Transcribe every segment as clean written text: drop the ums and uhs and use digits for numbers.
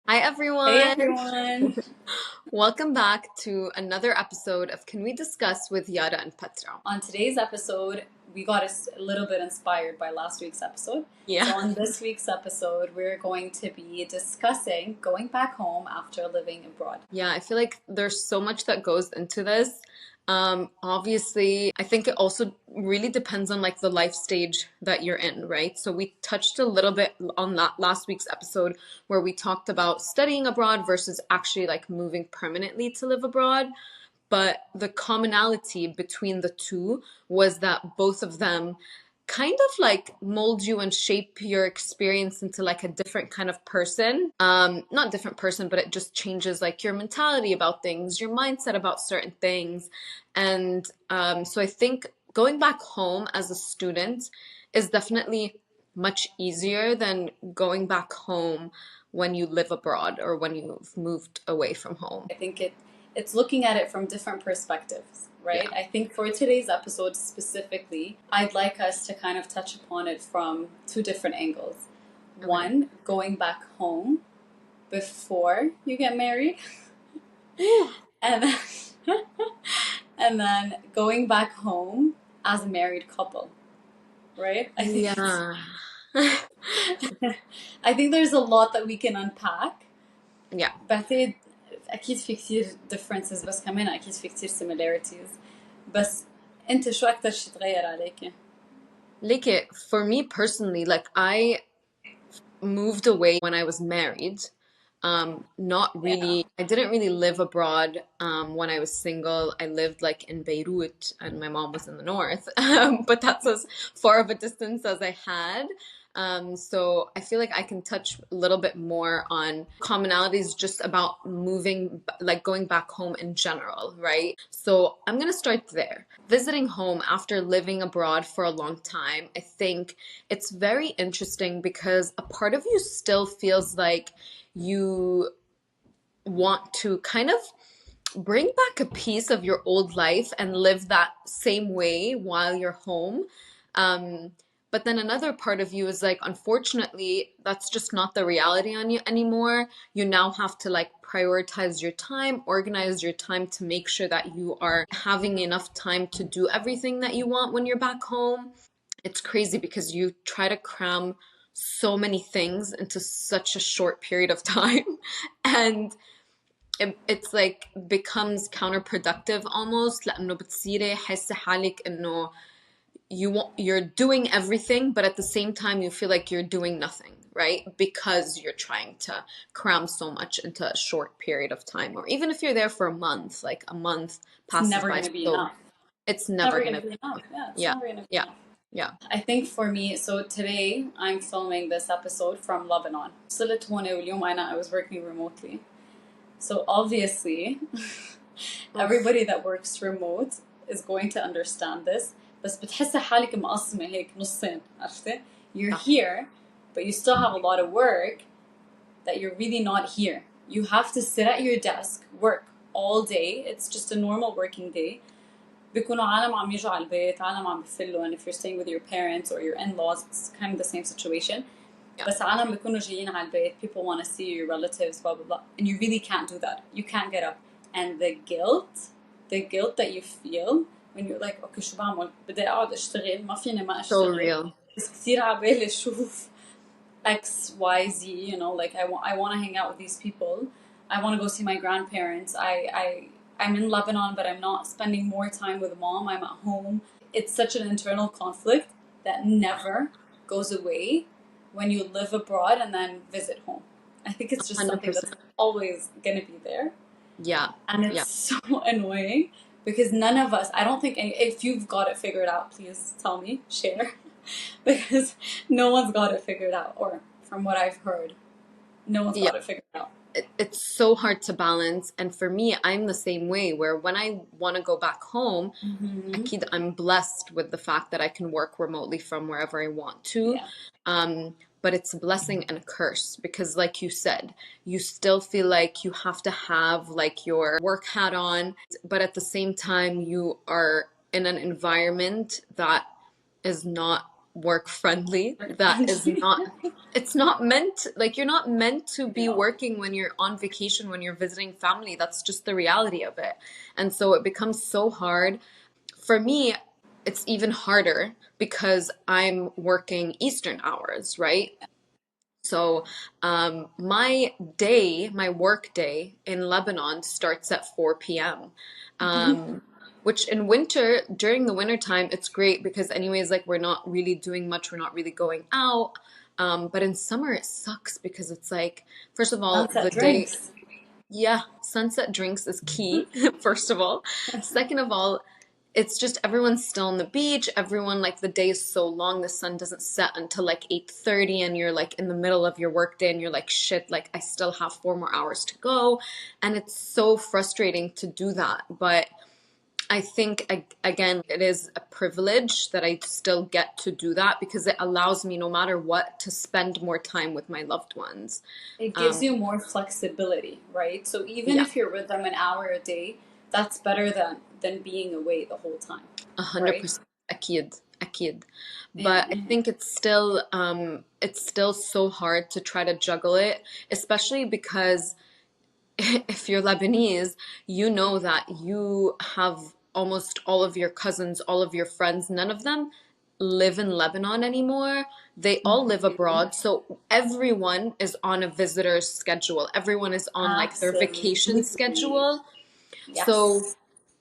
Hi, Hey everyone. everyone! Welcome back to another episode of Can We Discuss with Yara and Petra? On today's episode, we got a little bit inspired by last week's episode. So, Yeah. on this week's episode, we're going to be discussing going back home after living abroad. Yeah, I feel like there's so much that goes into this. Obviously, I think it also really depends on like the life stage that you're in, right? So we touched a little bit on that last week's episode where we talked about studying abroad versus actually like moving permanently to live abroad. But the commonality between the two was that both of them kind of like mold you and shape your experience into like a different kind of person. Not different person, but it just changes like your mentality about things, your mindset about certain things. And so I think going back home as a student is definitely much easier than going back home when you live abroad or when you've moved away from home. I think it's looking at it from different perspectives, right? Yeah. I think for today's episode specifically, I'd like us to kind of touch upon it from two different angles. Okay. One, going back home before you get married, Ooh. and then and then going back home as a married couple, right? Yeah. I think there's a lot that we can unpack. Yeah. بعتقد أكيد في كتير differences بس كمان أكيد في كتير similarities. بس أنت شو أكتر شي تغير عليك؟ Like for me personally, like I moved away when I was married. Not Yeah. really, I didn't really live abroad when I was single. I lived like in Beirut and my mom was in the north, but that's as far of a distance as I had. So I feel like I can touch a little bit more on commonalities just about moving, like going back home in general, right? So I'm gonna start there. Visiting home after living abroad for a long time, I think it's very interesting because a part of you still feels like you want to kind of bring back a piece of your old life and live that same way while you're home. Um, but then another part of you is like, unfortunately, that's just not the reality on you anymore. You now have to like prioritize your time, organize your time to make sure that you are having enough time to do everything that you want when you're back home. It's crazy because you try to cram so many things into such a short period of time. And it's like becomes counterproductive almost لأنه بتصيري حاسة حالك إنه you're doing everything but at the same time you feel like you're doing nothing, right? Because you're trying to cram so much into a short period of time. Or even if you're there for a month, like a month It's passes never by going to be so enough. it's It's never never going gonna to be enough. Yeah, it's yeah, never going to be yeah, enough. yeah. I think for me, so today I'm filming this episode from Lebanon. صرت هون واليوم I was working remotely. So obviously, Oof. everybody that works remote is going to understand this. بس بتحسي حالك مقسمة هيك نصين عرفتي؟ You're Yeah, here, but you still have a lot of work that you're really not here. You have to sit at your desk, work all day. It's just a normal working day. بيكونوا عالم عم يجوا على البيت، عالم عم بفلوا, and if you're staying with your parents or your in-laws, it's kind of the same situation. yeah. بس عالم بيكونوا جايين على البيت, people want to see your relatives, blah blah blah, and you really can't do that. You can't get up, and the guilt that you feel when you're like, okay شو بعمل؟ بدي أقعد أشتغل, ما فيني ما So أشتغل. real. بس كتير عبالي أشوف X, Y, Z, like I want to hang out with these people. I want to go see my grandparents. I'm in Lebanon, but I'm not spending more time with mom. I'm at home. It's such an internal conflict that never goes away when you live abroad and then visit home. I think it's just something that's 100%. always going to be there. Yeah, And yeah. it's so annoying because none of us, I don't think, if you've got it figured out, please tell me, share. Because no one's got it figured out, or from what I've heard, no one's Yeah. got it figured out. It's so hard to balance. And for me, I'm the same way where when I want to go back home, أكيد I'm blessed with the fact that I can work remotely from wherever I want to. Yeah. But it's a blessing and a curse because, like you said, you still feel like you have to have like your work hat on, but at the same time, you are in an environment that is not work friendly. Work That is friendly. not, it's not meant, like, you're not meant to be No. working when you're on vacation, when you're visiting family. That's just the reality of it. And so it becomes so hard. For me, it's even harder because I'm working Eastern hours, right? So, my work day in Lebanon starts at 4 p.m. Um, which in winter, during the winter time, it's great because anyways, like we're not really doing much, we're not really going out. But in summer, it sucks because it's like, first of all, Sunset the day, drinks. yeah, sunset drinks is key, first of all. Second of all, it's just everyone's still on the beach. Everyone, like, the day is so long, the sun doesn't set until like 8:30, and you're like in the middle of your workday and you're like, shit, like I still have 4 more hours to go. And it's so frustrating to do that. But I think again, it is a privilege that I still get to do that because it allows me, no matter what, to spend more time with my loved ones. It gives Um, you more flexibility, right? So even yeah. if you're with them an hour a day, that's better than being away the whole time, A hundred right? percent, أكيد, أكيد. Yeah. But I think it's still so hard to try to juggle it, especially because if you're Lebanese, you know that you have almost all of your cousins, all of your friends, none of them live in Lebanon anymore. They all live Mhm. abroad. So everyone is on a visitor's schedule. Everyone is on like their vacation Absolutely. schedule. So Yes.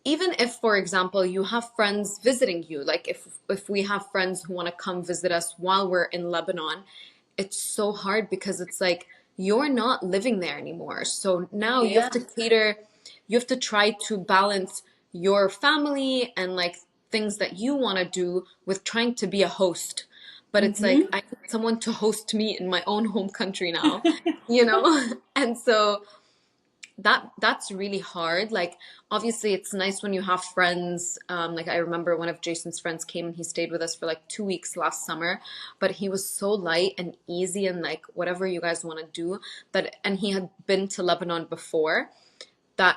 even if, for example, you have friends visiting you, like if we have friends who want to come visit us while we're in Lebanon, it's so hard because it's like you're not living there anymore. So now you have Yeah. to cater, you have to try to balance your family and like things that you want to do with trying to be a host. But it's like Mm-hmm. I need someone to host me in my own home country now, you know? And so that's really hard. Like obviously it's nice when you have friends. Like I remember one of Jason's friends came and he stayed with us for like 2 weeks last summer, but he was so light and easy and like whatever you guys want to do. But and he had been to Lebanon before, that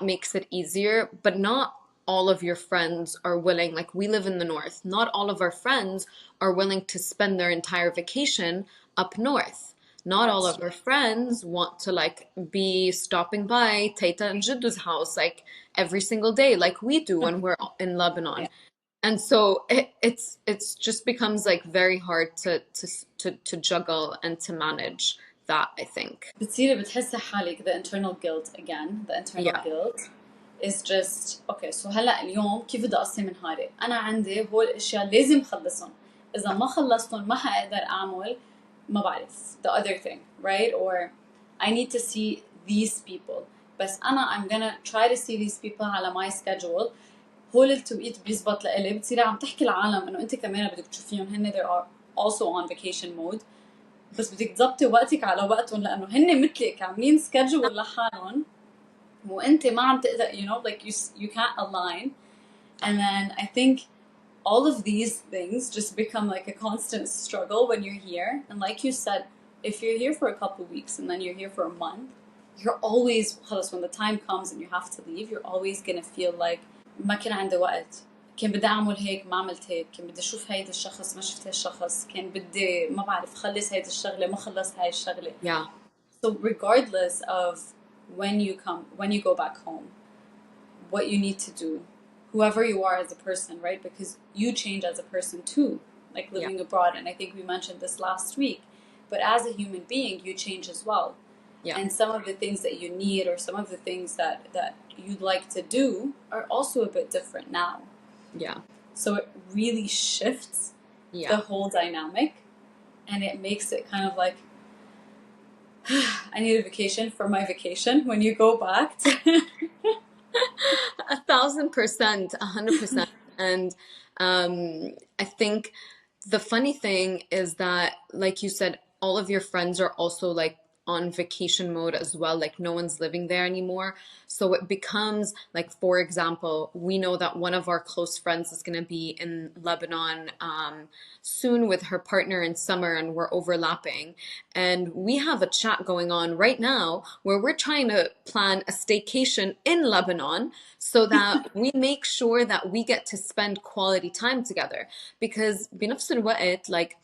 makes it easier. But not all of your friends are willing. Like we live in the north. Not all of our friends are willing to spend their entire vacation up north. Not all That's of true. our friends want to like be stopping by Taita and Jiddu's house like every single day, like we do when we're in Yeah. Lebanon. And so it's just becomes like very hard to juggle and to manage that, I think. بتصيري بتحسي حالك the internal guilt again. The internal Yeah. guilt is just okay. So هلا اليوم كيف بدي أقسم نهاري؟ أنا عندي هول الأشياء لازم خلصهم. إذا ما خلصتهم ما حقدر أعمل ما بعرف the other thing, right? Or I need to see these people. بس أنا I'm gonna try to see these people على my schedule. هول التوقيت بيزبط لإلي بتصيري عم تحكي العالم إنه أنت كمان بدك تشوفيهم هن they are also on vacation mode. بس بدك تظبطي وقتك على وقتهم لانه هن مثلك عاملين سكجول لحالهم وانت ما عم تقدر you know like you can't align. And then I think all of these things just become like a constant struggle when you're here. And like you said, if you're here for a couple of weeks and then you're here for a month, you're always خلص when the time comes and you have to leave, you're always gonna feel like ما كان عندي وقت. كان بدي أعمل هيك ما عملت هيك. كان بدي أشوف هيدا الشخص ما شفت هالشخص. كان بدي ما بعرف خلص هيدا الشغلة ما خلص هاي الشغلة. Yeah. So regardless of when you go back home, what you need to do, whoever you are as a person, right? Because you change as a person too, like Yeah. living abroad. And I think we mentioned this last week. But as a human being, you change as well. Yeah. And some of the things that you need or some of the things that you'd like to do are also a bit different now. Yeah. So it really shifts the Yeah. whole dynamic and it makes it kind of like I need a vacation for my vacation when you go back to 1,000%, 100%. And I think the funny thing is that, like you said, all of your friends are also like on vacation mode as well. Like no one's living there anymore. So it becomes like, for example, we know that one of our close friends is going to be in Lebanon soon with her partner in summer, and we're overlapping. And we have a chat going on right now where we're trying to plan a staycation in Lebanon so that we make sure that we get to spend quality time together. Because بنفس الوقت, like,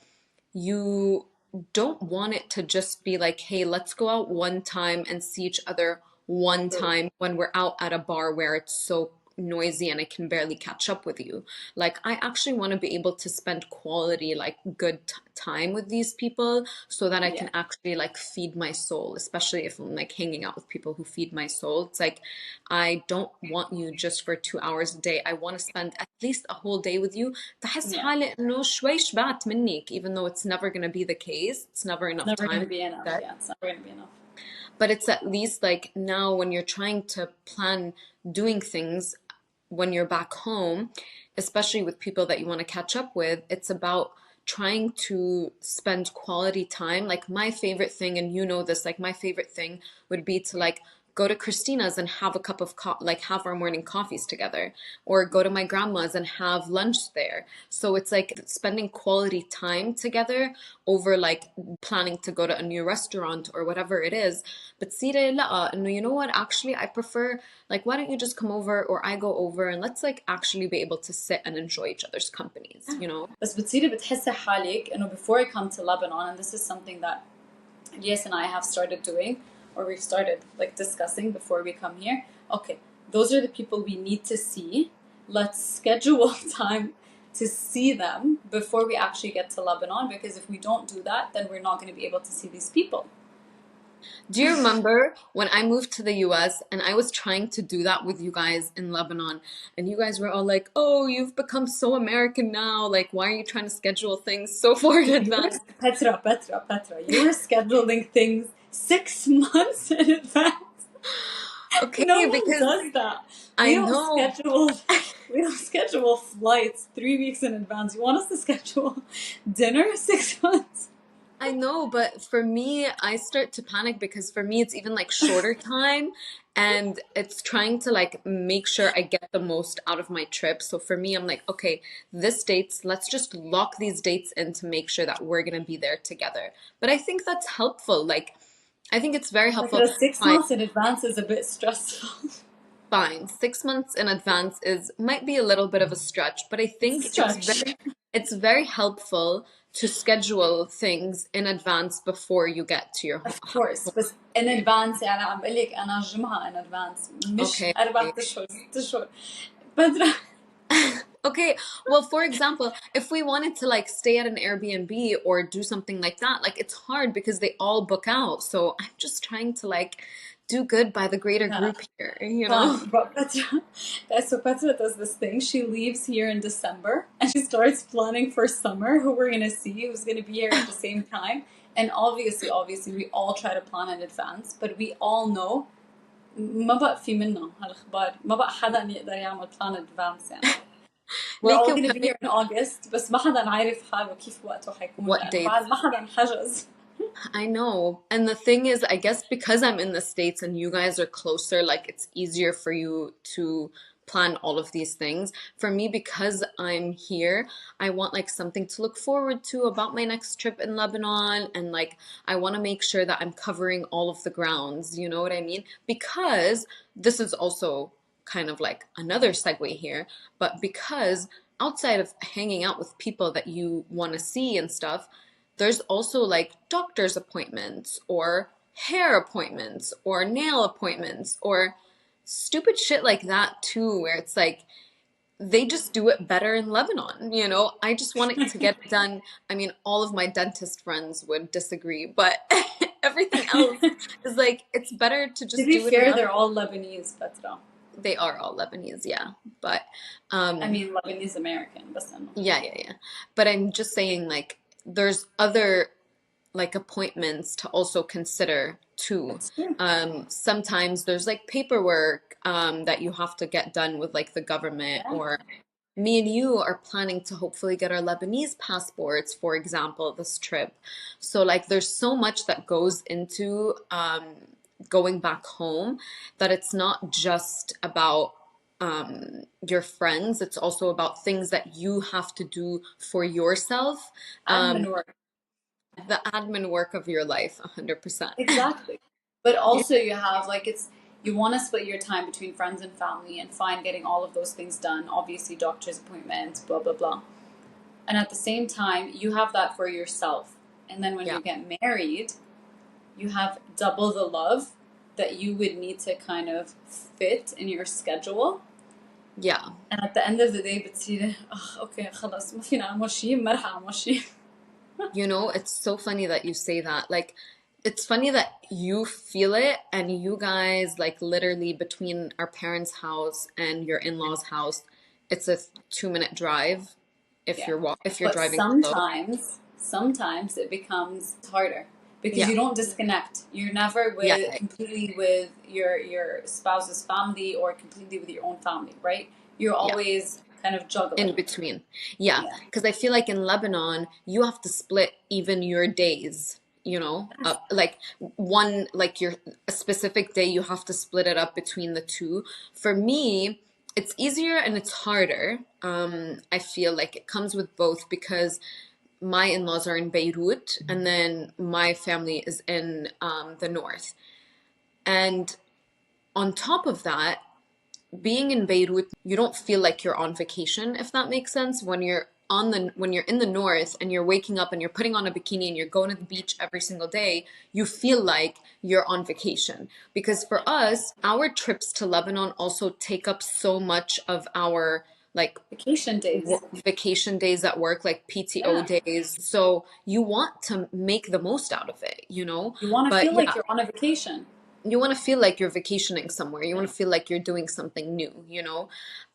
you don't want it to just be like, hey, let's go out one time and see each other one time when we're out at a bar where it's so noisy and I can barely catch up with you. Like, I actually want to be able to spend quality, like, good time with these people so that I Yeah. can actually, like, feed my soul, especially if I'm, like, hanging out with people who feed my soul. It's like, I don't want you just for 2 hours a day. I want to spend at least a whole day with you. بحس Yeah. حالي إنه شوي شبعت منك, even though it's never going to be the case. It's never It's enough never going time. to be enough. Yeah, it's never going to be enough. But it's at least like now when you're trying to plan doing things when you're back home, especially with people that you want to catch up with, it's about trying to spend quality time. Like my favorite thing, and you know this, like my favorite thing would be to like go to Christina's and have a cup of like have our morning coffees together, or go to my grandma's and have lunch there. So it's like spending quality time together over like planning to go to a new restaurant or whatever it is. But بتصيري لا انه you know what, actually I prefer, like, why don't you just come over or I go over and let's like actually be able to sit and enjoy each other's companies, you know? بس بتصيري بتحسي حالك إنه before I come to Lebanon, and this is something that Yes and I have started doing, or we've started like discussing before we come here. Okay, those are the people we need to see. Let's schedule time to see them before we actually get to Lebanon, because if we don't do that, then we're not going to be able to see these people. Do you remember when I moved to the US and I was trying to do that with you guys in Lebanon, and you guys were all like, oh, you've become so American now, like why are you trying to schedule things so far in advance? Petra, you were scheduling things 6 months in advance. Okay, No one because does that. I know. We don't schedule flights 3 weeks in advance. You want us to schedule dinner 6 months? I know, but for me, I start to panic because for me, it's even like shorter time, and it's trying to like make sure I get the most out of my trip. So for me, I'm like, okay, this dates, let's just lock these dates in to make sure that we're gonna be there together. But I think that's helpful. Like, I think it's very Like helpful. the 6 months Fine, in advance is a bit stressful. fine. 6 months in advance is might be a little bit of a stretch, but I It's a think stretch. it's very helpful to schedule things in advance before you get to your Of home. course, بس in advance يعني عم بقول لك أنا جمعة in advance مش Okay. 4 أشهر 6 أشهر. بدرة. Okay. Well, for example, if we wanted to like stay at an Airbnb or do something like that, like it's hard because they all book out. So I'm just trying to like do good by the greater group here, you know? Fun. But Petra, so Petra does this thing. She leaves here in December and she starts planning for summer who we're gonna see, who's gonna be here at the same time. And obviously, we all try to plan in advance, but we all know ما بقى في منا هالأخبار ما بقى حدا يقدر يعمل plan in advance يعني. We're all لكن gonna be here in August بس ما حدا عارف حاله كيف وقته حيكون what لأنه dates? بعد ما حدا انحجز. I know. And the thing is, I guess because I'm in the States and you guys are closer, like it's easier for you to plan all of these things. For me, because I'm here, I want like something to look forward to about my next trip in Lebanon. And like, I want to make sure that I'm covering all of the grounds. You know what I mean? Because this is also kind of like another segue here, but because outside of hanging out with people that you want to see and stuff, there's also like doctor's appointments or hair appointments or nail appointments or stupid shit like that too, where it's like they just do it better in Lebanon, you know? I just want it to get done. I mean, all of my dentist friends would disagree, but everything else is like it's better to To just be do it in fair, Lebanon. they're all Lebanese, Petra. They are all Lebanese, yeah. But I mean Lebanese American بس إنه. yeah. But I'm just saying like there's other like appointments to also consider too. That's true. Sometimes there's like paperwork that you have to get done with like the government Yeah. or me and you are planning to hopefully get our Lebanese passports, for example, this trip. So like there's so much that goes into going back home that it's not just about your friends, it's also about things that you have to do for yourself. Admin Um, work. the admin work of your life, 100%. Exactly. But also you have like it's you want to split your time between friends and family and find getting all of those things done. Obviously, doctor's appointments, blah blah blah. And at the same time, you have that for yourself. And then when Yeah, you get married, you have double the love that you would need to kind of fit in your schedule. yeah. And at the end of the day بتصير اوكي خلاص ما فينا اعمل شيء ما رح اعمل شيء. You know, it's so funny that you say that. Like, it's funny that you feel it, and you guys, like, literally between our parents' house and your in-laws' house, it's a 2-minute drive if Yeah. if you're But driving slow. sometimes it becomes harder because Yeah, you don't disconnect. You're never yeah, with completely with your spouse's family or completely with your own family, right? You're yeah. always kind of In juggling. between. Yeah, Yeah. because I feel like in Lebanon, you have to split even your days, you know, Yes. like one, like your a specific day, you have to split it up between the two. For me, it's easier and it's harder. I feel like it comes with both because my in-laws are in Beirut and then my family is in the north. And on top of that, being in Beirut, you don't feel like you're on vacation, if that makes sense. When you're in the north and you're waking up and you're putting on a bikini and you're going to the beach every single day, you feel like you're on vacation. Because for us, our trips to Lebanon also take up so much of our like Vacation days. vacation days at work, like PTO Yeah. days. So you want to make the most out of it, you know? You want to But feel like yeah, you're on a vacation. you want to feel like you're vacationing somewhere. You want Yeah. to feel like you're doing something new, you know?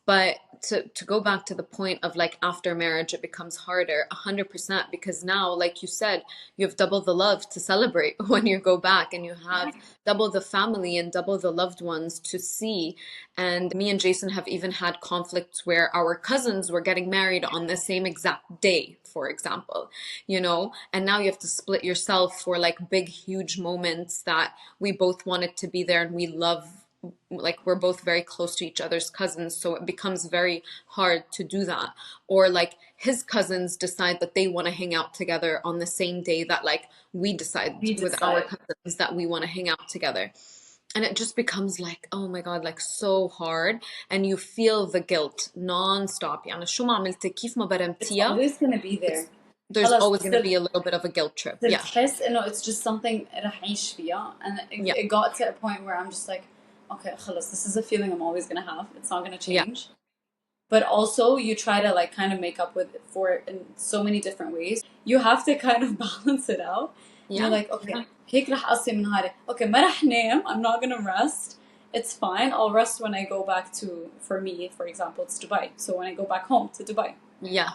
But to go back to the point of like after marriage, it becomes harder, 100%, because now, like you said, you have double the love to celebrate when you go back, and you Yeah. have double the family and double the loved ones to see. And me and Jason have even had conflicts where our cousins were getting married on the same exact day, for example, you know? And now you have to split yourself for like big, huge moments that we both wanted to be there and we love, like we're both very close to each other's cousins, so it becomes very hard to do that. Or like his cousins decide that they want to hang out together on the same day that like we decide We with our decide. cousins that we want to hang out together. And it just becomes like, oh my God, like so hard. And you feel the guilt non-stop. يعني شو ما عملت كيف ما It's برمتيها, always going to be there. it's there's خلاص always going to بتصير be a little bit of a guilt trip. بتصير Yeah. تحس انه it's just something رح أعيش فيها. And Yeah. it got to a point where I'm just like, okay, خلاص, this is a feeling I'm always going to have. It's not going to Yeah. change. But also you try to like kind of make up with for it in so many different ways. You have to kind of balance it out. And you're Yeah. like, okay, هيك رح أقسم نهاري. Okay, ما رح نام. I'm not gonna rest. It's fine. I'll rest when I go back to, for me, for example, it's Dubai. So when I go back home to Dubai. Yeah.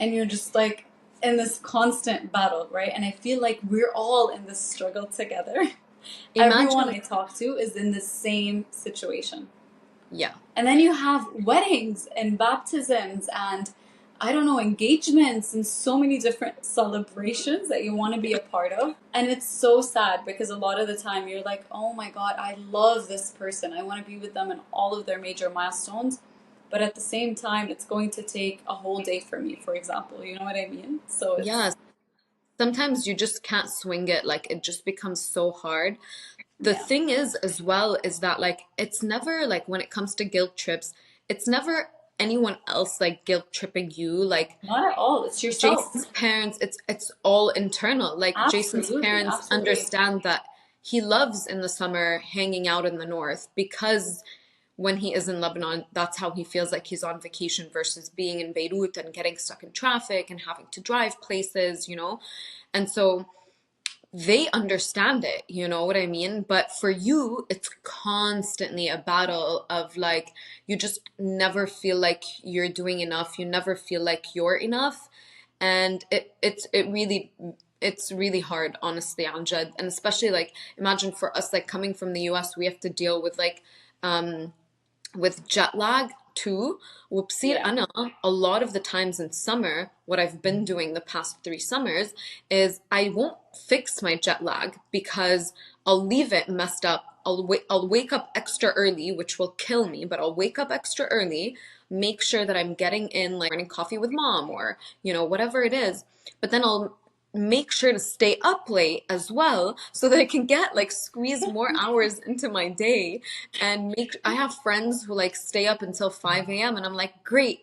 And you're just like in this constant battle, right? And I feel like we're all in this struggle together. Everyone Imagine. I talk to is in the same situation. Yeah. And then you have weddings and baptisms and I don't know, engagements and so many different celebrations that you want to be a part of. And it's so sad because a lot of the time you're like, oh my God, I love this person. I want to be with them in all of their major milestones. But at the same time, it's going to take a whole day for me, for example. You know what I mean? So it's, Yeah. Sometimes you just can't swing it. Like it just becomes so hard. The yeah, thing is, as well, is that like it's never like when it comes to guilt trips, it's never anyone else like guilt tripping you. Like not at all. It's yourself. Jason's parents, it's all internal. Like Jason's Absolutely, parents absolutely. understand that he loves in the summer hanging out in the north because when he is in Lebanon, that's how he feels like he's on vacation versus being in Beirut and getting stuck in traffic and having to drive places, you know? And so they understand it, you know what I mean? But for you, it's constantly a battle of like, you just never feel like you're doing enough. You never feel like you're enough. And it's really hard, honestly, Amjad. And especially like, imagine for us, like coming from the US, we have to deal with like, with jet lag 2 وبصير Yeah. أنا a lot of the times in summer what I've been doing the past 3 summers is I won't fix my jet lag because I'll leave it messed up. I'll wake up extra early, which will kill me, but I'll wake up extra early, make sure that I'm getting in like morning coffee with mom or, whatever it is. But then I'll make sure to stay up late as well so that I can get like squeeze more hours into my day and make I have friends who like stay up until 5 a.m. and I'm like, great,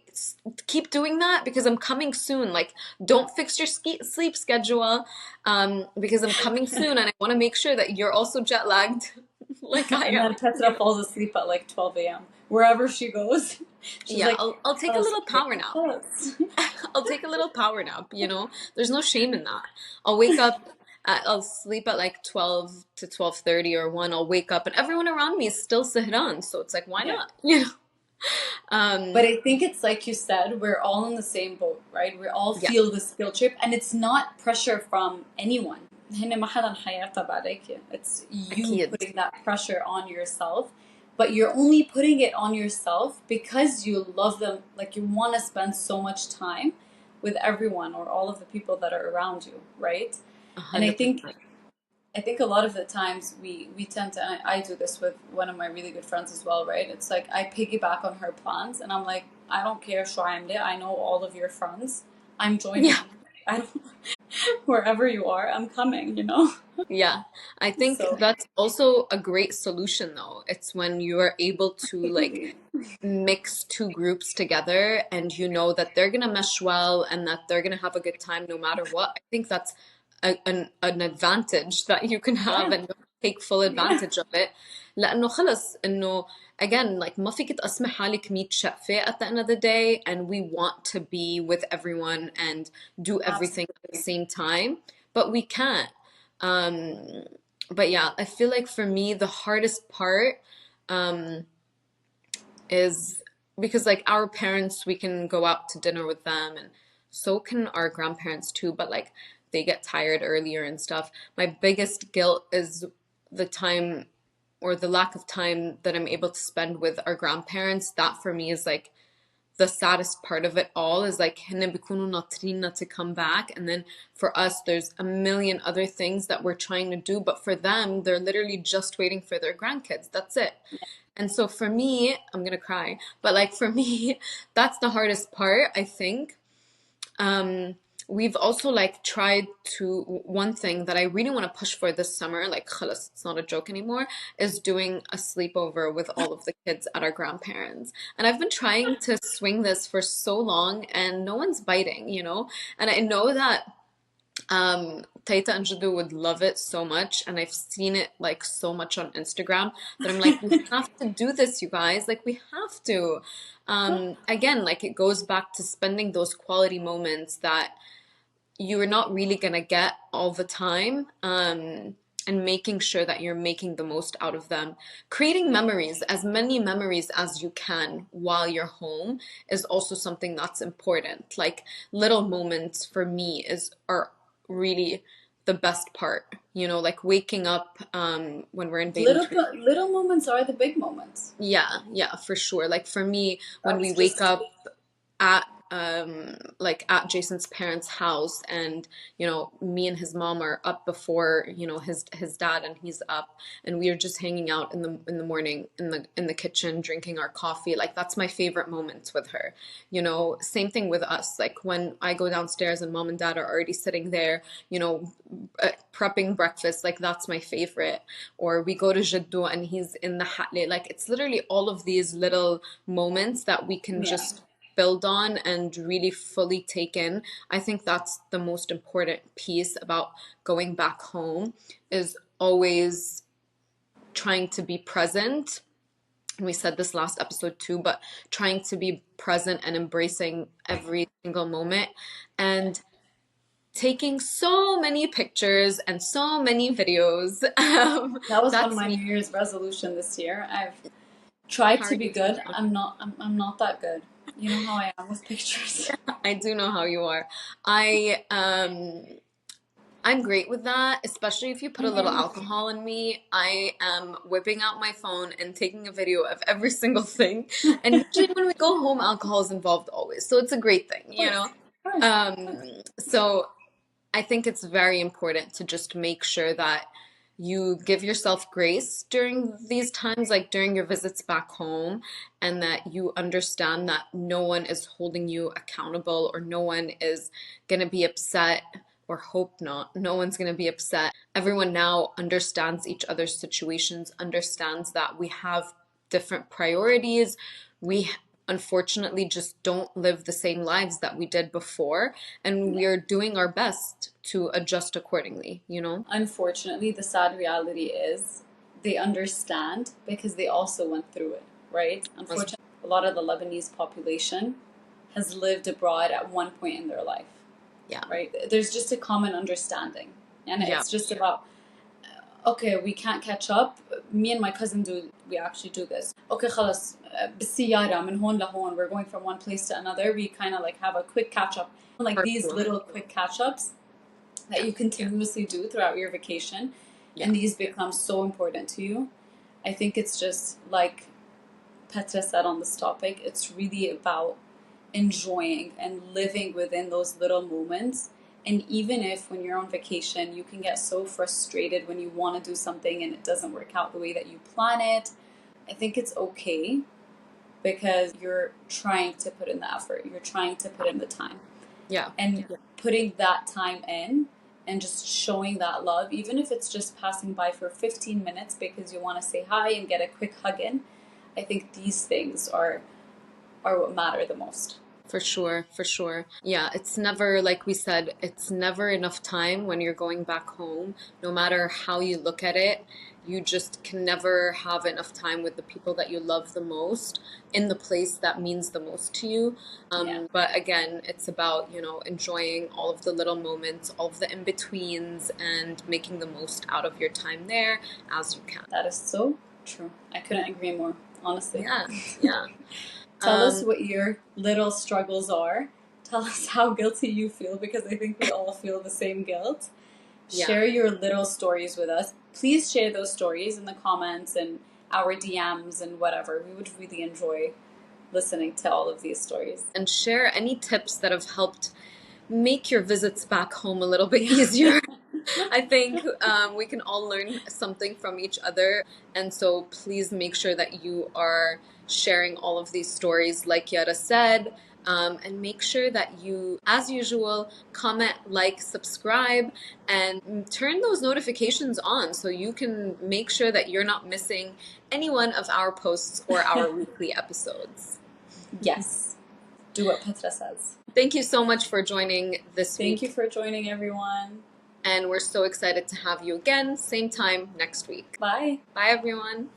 keep doing that because I'm coming soon. Like, don't fix your sleep schedule because I'm coming soon and I want to make sure that you're also jet lagged like I And am. then Petra falls asleep at like 12 a.m. wherever she goes. She's Yeah, like, I'll take a "Close, little power nap. close." I'll take a little power nap, There's no shame in that. I'll wake up I'll sleep at like 12 to 12:30 or 1. I'll wake up and everyone around me is still sahran, so it's like why Yeah. not? But Um I think it's like you said, we're all in the same boat, right? We all yeah, feel this guilt trip, and it's not pressure from anyone. هن ما حدا حياتها عليك. It's you أكيد. putting that pressure on yourself, but you're only putting it on yourself because you love them, like you want to spend so much time with everyone or all of the people that are around you, right? And I think 100%. I think a lot of the times we tend to, and I do this with one of my really good friends as well, right? It's like I piggyback on her plans, and I'm like, I don't care, Shuaimde. I know all of your friends. I'm Yeah. joining. I don't, wherever you are, I'm coming. You know. Yeah. I think So that's also a great solution though. It's when you are able to like mix two groups together and you know that they're gonna mesh well and that they're gonna have a good time no matter what. I think that's an advantage that you can have yeah, and take full yeah, advantage of it. لأنه خلص إنه again like ما فيك تقسمي حالك 100 شقفة at the end of the day and we want to be with everyone and do everything at the absolutely. same time, but we can't. Um, but yeah, I feel like for me the hardest part um is because like our parents we can go out to dinner with them and so can our grandparents too, but like they get tired earlier and stuff. My biggest guilt is the time or the lack of time that I'm able to spend with our grandparents. That for me is like the saddest part of it all is like هن بيكونوا ناطريننا to come back and then for us there's a million other things that we're trying to do, but for them they're literally just waiting for their grandkids. That's it. And so for me, I'm gonna cry, but like for me, that's the hardest part, I think. Um, we've also like tried to, one thing that I really want to push for this summer, like خلص, it's not a joke anymore, is doing a sleepover with all of the kids at our grandparents. And I've been trying to swing this for so long and no one's biting. And I know that Taita and Jadu would love it so much, and I've seen it like so much on Instagram that I'm like, we have to do this, you guys. Like, we have to. Again, like it goes back to spending those quality moments that you're not really gonna get all the time. And making sure that you're making the most out of them. Creating memories, as many memories as you can while you're home is also something that's important. Like little moments for me are really the best part. Like waking up when we're in Beirut. Little moments are the big moments. Yeah, for sure. Like for me, when we That's wake just up at like at Jason's parents' house and me and his mom are up before his dad and he's up and we are just hanging out in the morning in the kitchen drinking our coffee. Like that's my favorite moments with her. Same thing with us. Like when I go downstairs and mom and dad are already sitting there, prepping breakfast, like that's my favorite. Or we go to Jaddu and he's in the hatle. Like it's literally all of these little moments that we can yeah. just build on and really fully take in. I think that's the most important piece about going back home is always trying to be present. And we said this last episode too, but trying to be present and embracing every single moment and taking so many pictures and so many videos. That was one of That's my me. New Year's resolution this year. I've tried How are to be you doing good. that? I'm not that good. You know how I am with pictures. I do know how you are. I I'm great with that, especially if you put a little alcohol in me. I am whipping out my phone and taking a video of every single thing. And usually when we go home, alcohol is involved always. So it's a great thing, Of you course, know? of course. So I think it's very important to just make sure that you give yourself grace during these times, like during your visits back home, and that you understand that no one is holding you accountable or no one is going to be upset, or hope not. No one's going to be upset. Everyone now understands each other's situations, understands that we have different priorities. We unfortunately just don't live the same lives that we did before, and we are doing our best to adjust accordingly, you know? Unfortunately, the sad reality is they understand because they also went through it, right? Unfortunately, a lot of the Lebanese population has lived abroad at one point in their life, Yeah. right? There's just a common understanding. And Yeah. it's just about, okay, we can't catch up. Me and my cousin we actually do this. Okay, خلاص بالسيارة من هون لهون, we're going from one place to another. We kind of like have a quick catch up. Like For these sure. little quick catch ups that you continuously do throughout your vacation, Yeah. and these become so important to you. I think it's just like Petra said on this topic, it's really about enjoying and living within those little moments. And even if when you're on vacation, you can get so frustrated when you want to do something and it doesn't work out the way that you plan it, I think it's okay because you're trying to put in the effort, you're trying to put in the time. Yeah. And putting that time in and just showing that love, even if it's just passing by for 15 minutes because you want to say hi and get a quick hug in, I think these things are what matter the most. For sure, for sure. Yeah, it's never, like we said, it's never enough time when you're going back home. No matter how you look at it, you just can never have enough time with the people that you love the most in the place that means the most to you. Yeah. But again, it's about, you know, enjoying all of the little moments, all of the in-betweens, and making the most out of your time there as you can. That is so true. I couldn't agree more, honestly. Yeah, yeah. Tell us what your little struggles are. Tell us how guilty you feel, because I think we all feel the same guilt. Yeah. Share your little stories with us. Please share those stories in the comments and our DMs and whatever. We would really enjoy listening to all of these stories. And share any tips that have helped make your visits back home a little bit easier. I think we can all learn something from each other. And so please make sure that you are sharing all of these stories, like Yara said, and make sure that you, as usual, comment, like, subscribe, and turn those notifications on so you can make sure that you're not missing any one of our posts or our weekly episodes. Yes. Do what Petra says. Thank you so much for joining this week. Thank you for joining, everyone. And we're so excited to have you again, same time next week. Bye. Bye, everyone.